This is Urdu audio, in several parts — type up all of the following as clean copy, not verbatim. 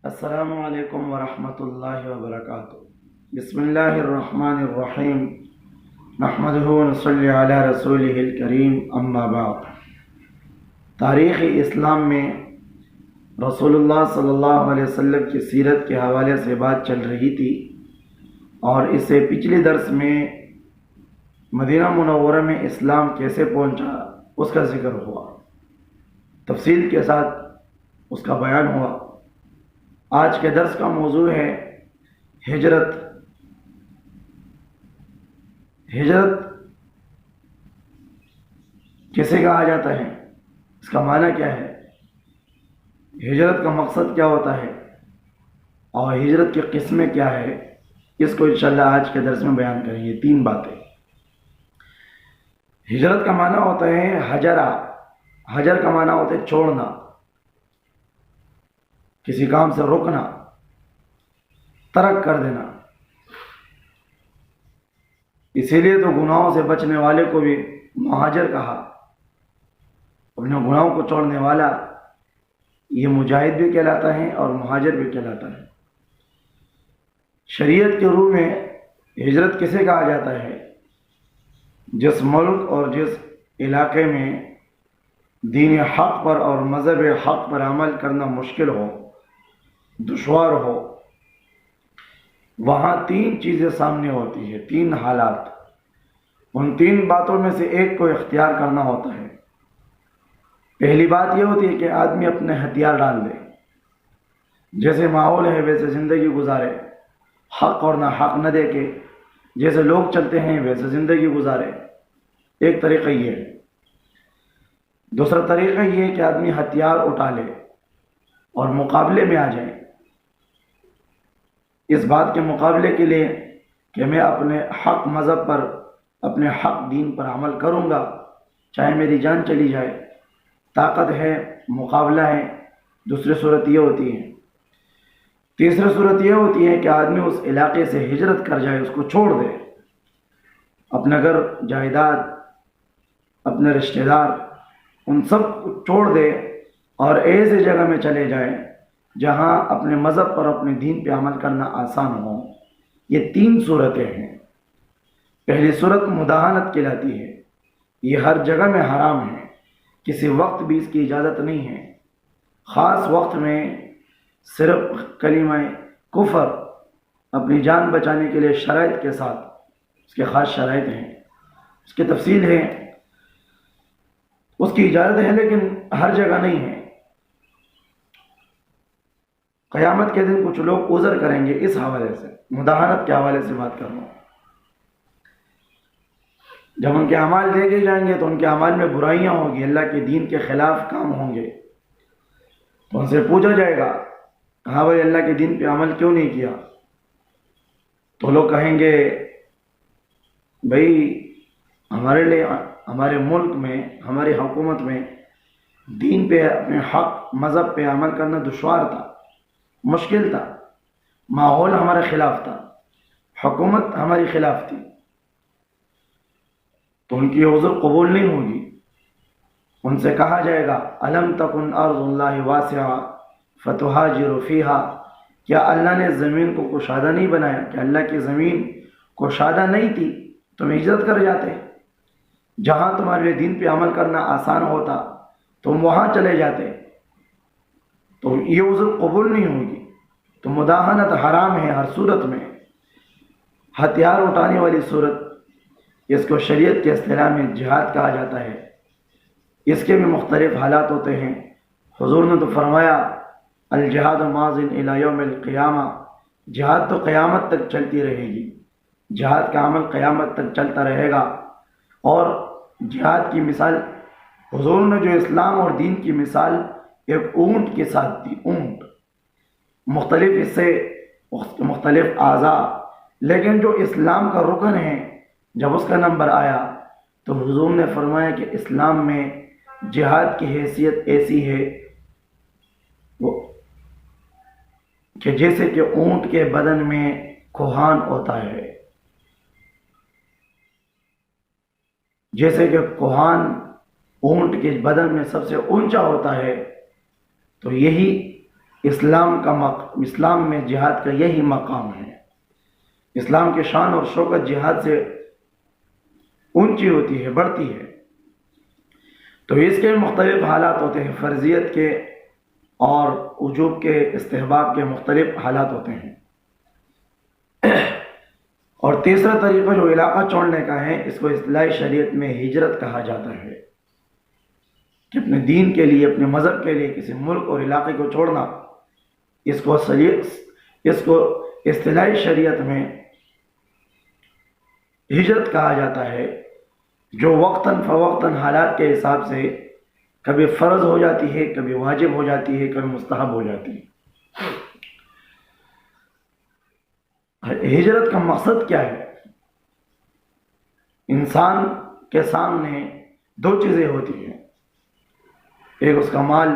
السلام علیکم ورحمۃ اللہ وبرکاتہ۔ بسم اللہ الرحمن الرحیم، نحمدہ ونصلی علی رسولہ الکریم، اما بعد۔ تاریخ اسلام میں رسول اللہ صلی اللہ علیہ وسلم کی سیرت کے حوالے سے بات چل رہی تھی، اور اس سے پچھلے درس میں مدینہ منورہ میں اسلام کیسے پہنچا اس کا ذکر ہوا، تفصیل کے ساتھ اس کا بیان ہوا۔ آج کے درس کا موضوع ہے ہجرت۔ ہجرت کسے کہا جاتا ہے، اس کا معنی کیا ہے، ہجرت کا مقصد کیا ہوتا ہے، اور ہجرت کی قسمیں کیا ہے، اس کو انشاءاللہ آج کے درس میں بیان کریں گے۔ تین باتیں۔ ہجرت کا معنی ہوتا ہے حجرہ، حجر کا معنی ہوتا ہے چھوڑنا، کسی کام سے رکنا، ترک کر دینا۔ اسی لیے تو گناہوں سے بچنے والے کو بھی مہاجر کہا، اپنے گناہوں کو چھوڑنے والا یہ مجاہد بھی کہلاتا ہے اور مہاجر بھی کہلاتا ہے۔ شریعت کے روح میں ہجرت کسے کہا جاتا ہے، جس ملک اور جس علاقے میں دین حق پر اور مذہب حق پر عمل کرنا مشکل ہو، دشوار ہو، وہاں تین چیزیں سامنے ہوتی ہے، تین حالات۔ ان تین باتوں میں سے ایک کو اختیار کرنا ہوتا ہے۔ پہلی بات یہ ہوتی ہے کہ آدمی اپنے ہتھیار ڈال دے، جیسے ماحول ہے ویسے زندگی گزارے، حق اور نہ حق نہ دے کے جیسے لوگ چلتے ہیں ویسے زندگی گزارے۔ ایک طریقہ یہ ہے۔ دوسرا طریقہ یہ ہے کہ آدمی ہتھیار اٹھا لے اور مقابلے میں آ جائے، اس بات کے مقابلے کے لیے کہ میں اپنے حق مذہب پر، اپنے حق دین پر عمل کروں گا، چاہے میری جان چلی جائے۔ طاقت ہے، مقابلہ ہے۔ دوسری صورت یہ ہوتی ہے۔ تیسری صورت یہ ہوتی ہے کہ آدمی اس علاقے سے ہجرت کر جائے، اس کو چھوڑ دے، اپنا گھر جائیداد، اپنے رشتہ دار، ان سب کو چھوڑ دے اور ایسے جگہ میں چلے جائے جہاں اپنے مذہب پر، اپنے دین پہ عمل کرنا آسان ہو۔ یہ تین صورتیں ہیں۔ پہلی صورت مداہنت کہلاتی ہے، یہ ہر جگہ میں حرام ہے، کسی وقت بھی اس کی اجازت نہیں ہے۔ خاص وقت میں صرف کلمہ کفر، اپنی جان بچانے کے لیے شرائط کے ساتھ، اس کے خاص شرائط ہیں، اس کی تفصیل ہے، اس کی اجازت ہے لیکن ہر جگہ نہیں ہے۔ قیامت کے دن کچھ لوگ عذر کریں گے اس حوالے سے، مداہنت کے حوالے سے بات کر رہا ہوں۔ جب ان کے اعمال دیکھے جائیں گے تو ان کے اعمال میں برائیاں ہوں گی، اللہ کے دین کے خلاف کام ہوں گے، تو ان سے پوچھا جائے گا، ہاں بھائی اللہ کے دین پہ عمل کیوں نہیں کیا؟ تو لوگ کہیں گے بھائی ہمارے لیے، ہمارے ملک میں، ہماری حکومت میں دین پہ، اپنے حق مذہب پہ عمل کرنا دشوار تھا، مشکل تھا، ماحول ہمارے خلاف تھا، حکومت ہماری خلاف تھی، تو ان کی عذر قبول نہیں ہوگی۔ ان سے کہا جائے گا الم تکن ارض اللہ واسعہ فتہاجروا فیہا، کیا اللہ نے زمین کو کشادہ نہیں بنایا، کہ اللہ کی زمین کشادہ نہیں تھی، تم ہجرت کر جاتے، جہاں تمہارے لیے دین پہ عمل کرنا آسان ہوتا تم وہاں چلے جاتے، تو یہ عذر قبول نہیں ہوگی۔ تو مداہنت حرام ہے ہر صورت میں۔ ہتھیار اٹھانے والی صورت، اس کو شریعت کے اصطلاح میں جہاد کہا جاتا ہے۔ اس کے بھی مختلف حالات ہوتے ہیں۔ حضور نے تو فرمایا الجہاد ماض الی یوم القیامہ، جہاد تو قیامت تک چلتی رہے گی، جہاد کا عمل قیامت تک چلتا رہے گا۔ اور جہاد کی مثال حضور نے جو اسلام اور دین کی مثال ایک اونٹ کے ساتھ دی، اونٹ، مختلف حصے، مختلف اعضاء، لیکن جو اسلام کا رکن ہے جب اس کا نمبر آیا تو حضور نے فرمایا کہ اسلام میں جہاد کی حیثیت ایسی ہے کہ جیسے کہ اونٹ کے بدن میں کوہان ہوتا ہے، جیسے کہ کوہان اونٹ کے بدن میں سب سے اونچا ہوتا ہے، تو یہی اسلام میں جہاد کا یہی مقام ہے۔ اسلام کی شان اور شوکت جہاد سے اونچی ہوتی ہے، بڑھتی ہے۔ تو اس کے مختلف حالات ہوتے ہیں، فرضیت کے اور وجوب کے، استحباب کے مختلف حالات ہوتے ہیں۔ اور تیسرا طریقہ جو علاقہ چھوڑنے کا ہے، اس کو اصطلاحی شریعت میں ہجرت کہا جاتا ہے، کہ اپنے دین کے لیے، اپنے مذہب کے لیے کسی ملک اور علاقے کو چھوڑنا، اس کو اصطلاحی شریعت میں ہجرت کہا جاتا ہے، جو وقتاً فوقتاً حالات کے حساب سے کبھی فرض ہو جاتی ہے، کبھی واجب ہو جاتی ہے، کبھی مستحب ہو جاتی ہے۔ ہجرت کا مقصد کیا ہے؟ انسان کے سامنے دو چیزیں ہوتی ہیں، ایک اس کا مال،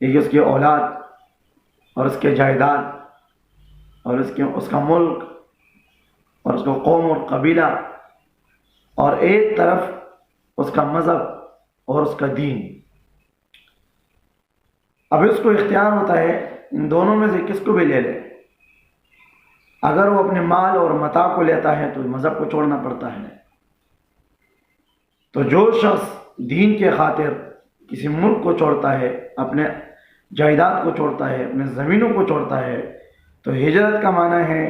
ایک اس کی اولاد اور اس کے جائیداد، اور اس کا ملک اور اس کا قوم اور قبیلہ، اور ایک طرف اس کا مذہب اور اس کا دین۔ اب اس کو اختیار ہوتا ہے ان دونوں میں سے کس کو بھی لے لے۔ اگر وہ اپنے مال اور متاع کو لیتا ہے تو مذہب کو چھوڑنا پڑتا ہے۔ تو جو شخص دین کے خاطر کسی ملک کو چھوڑتا ہے، اپنے جائیداد کو چھوڑتا ہے، اپنے زمینوں کو چھوڑتا ہے، تو ہجرت کا معنی ہے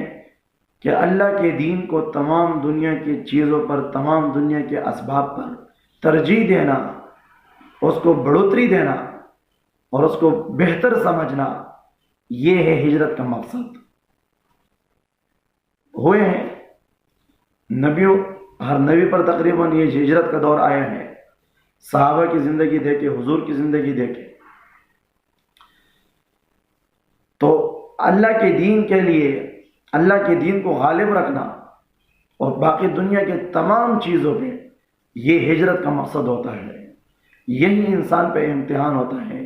کہ اللہ کے دین کو تمام دنیا کی چیزوں پر، تمام دنیا کے اسباب پر ترجیح دینا، اس کو بڑھوتری دینا اور اس کو بہتر سمجھنا، یہ ہے ہجرت کا مقصد۔ ہوئے ہیں نبیوں، ہر نبی پر تقریباً یہ ہجرت کا دور آیا ہے۔ صحابہ کی زندگی دیکھے، حضور کی زندگی دیکھے، تو اللہ کے دین کے لیے، اللہ کے دین کو غالب رکھنا اور باقی دنیا کے تمام چیزوں پہ یہ ہجرت کا مقصد ہوتا ہے۔ یہی انسان پہ امتحان ہوتا ہے۔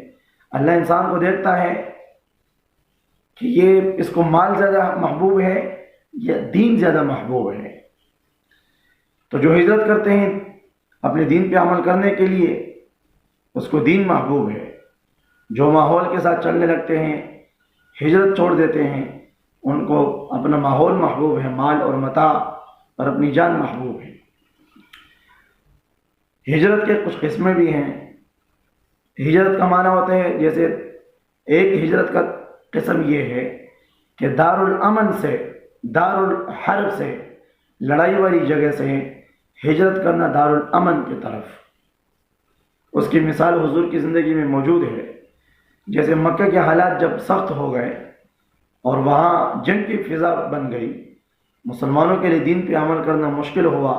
اللہ انسان کو دیکھتا ہے کہ یہ اس کو مال زیادہ محبوب ہے یا دین زیادہ محبوب ہے۔ تو جو ہجرت کرتے ہیں اپنے دین پہ عمل کرنے کے لیے، اس کو دین محبوب ہے۔ جو ماحول کے ساتھ چلنے لگتے ہیں، ہجرت چھوڑ دیتے ہیں، ان کو اپنا ماحول محبوب ہے، مال اور متاع اور اپنی جان محبوب ہے۔ ہجرت کے کچھ قسمیں بھی ہیں۔ ہجرت کا معنی ہوتا ہے، جیسے ایک ہجرت کا قسم یہ ہے کہ دار الامن سے، دار الحرب سے، لڑائی والی جگہ سے ہجرت کرنا دار الامن کی طرف۔ اس کی مثال حضور کی زندگی میں موجود ہے۔ جیسے مکہ کے حالات جب سخت ہو گئے اور وہاں جنگ کی فضا بن گئی، مسلمانوں کے لیے دین پہ عمل کرنا مشکل ہوا،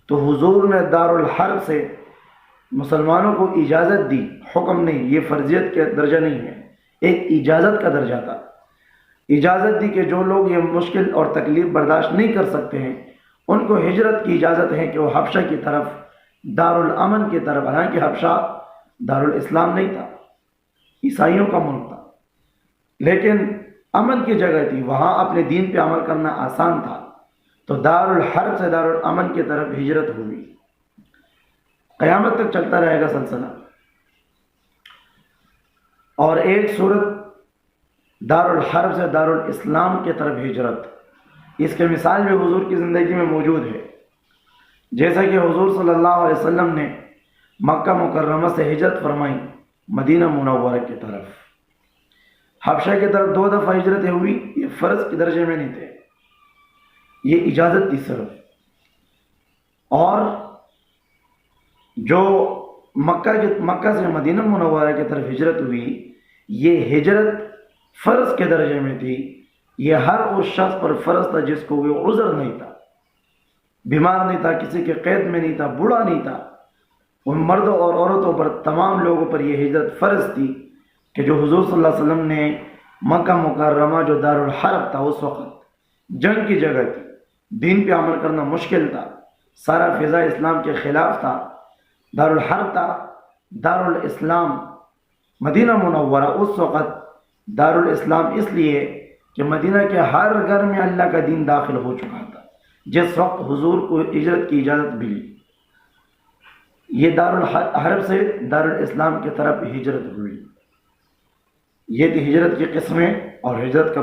تو حضور نے دار الحرب سے مسلمانوں کو اجازت دی، حکم نہیں، یہ فرضیت کا درجہ نہیں ہے، ایک اجازت کا درجہ تھا۔ اجازت دی کہ جو لوگ یہ مشکل اور تکلیف برداشت نہیں کر سکتے ہیں، ان کو ہجرت کی اجازت ہے کہ وہ حبشہ کی طرف، دار الامن کی طرف، حالانکہ حبشہ دار الاسلام نہیں تھا، عیسائیوں کا ملک تھا، لیکن امن کی جگہ تھی، وہاں اپنے دین پہ عمل کرنا آسان تھا۔ تو دار الحرب سے دار الامن کی طرف ہجرت ہوئی۔ قیامت تک چلتا رہے گا سلسلہ۔ اور ایک صورت دار الحرب سے دار الاسلام کی طرف ہجرت، اس کے مثال بھی حضور کی زندگی میں موجود ہے۔ جیسا کہ حضور صلی اللہ علیہ وسلم نے مکہ مکرمہ سے ہجرت فرمائی مدینہ منورہ کی طرف۔ حبشہ کی طرف 2 دفعہ ہجرتیں ہوئی، یہ فرض کے درجے میں نہیں تھے، یہ اجازت تھی صرف۔ اور جو مکہ سے مدینہ منورہ کی طرف ہجرت ہوئی، یہ ہجرت فرض کے درجے میں تھی۔ یہ ہر اس شخص پر فرض تھا جس کو وہ عذر نہیں تھا، بیمار نہیں تھا، کسی کے قید میں نہیں تھا، بوڑھا نہیں تھا۔ ان مردوں اور عورتوں پر، تمام لوگوں پر یہ ہجرت فرض تھی کہ جو حضور صلی اللہ علیہ وسلم نے مکہ مکرمہ جو دار الحرب تھا، اس وقت جنگ کی جگہ تھی، دین پہ عمل کرنا مشکل تھا، سارا فضا اسلام کے خلاف تھا، دار الحرب تھا، دار الاسلام مدینہ منورہ اس وقت دار الاسلام اس لیے کہ مدینہ کے ہر گھر میں اللہ کا دین داخل ہو چکا تھا جس وقت حضور کو ہجرت کی اجازت ملی۔ یہ دار الحرب سے دار الاسلام کی طرف ہجرت ہوئی۔ یہ تھی ہجرت کی قسمیں اور ہجرت کا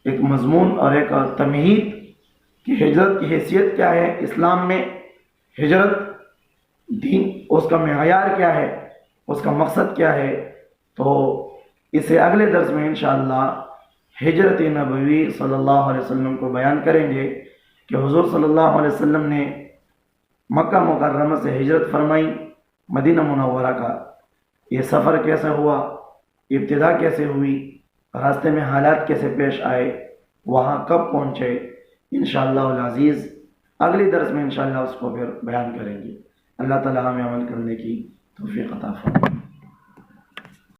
ایک مضمون اور ایک تمہید کہ ہجرت کی حیثیت کیا ہے اسلام میں، ہجرت دین اس کا معیار کیا ہے، اس کا مقصد کیا ہے. تو اسے اگلے درس میں انشاءاللہ ہجرت نبوی صلی اللہ علیہ وسلم کو بیان کریں گے کہ حضور صلی اللہ علیہ وسلم نے مکہ مکرمہ سے ہجرت فرمائی مدینہ منورہ کا، یہ سفر کیسے ہوا، ابتدا کیسے ہوئی، راستے میں حالات کیسے پیش آئے، وہاں کب پہنچے. انشاءاللہ العزیز اگلی درس میں انشاءاللہ اس کو پھر بیان کریں گے. اللہ تعالی ہمیں عمل کرنے کی توفیق عطا فرمائے.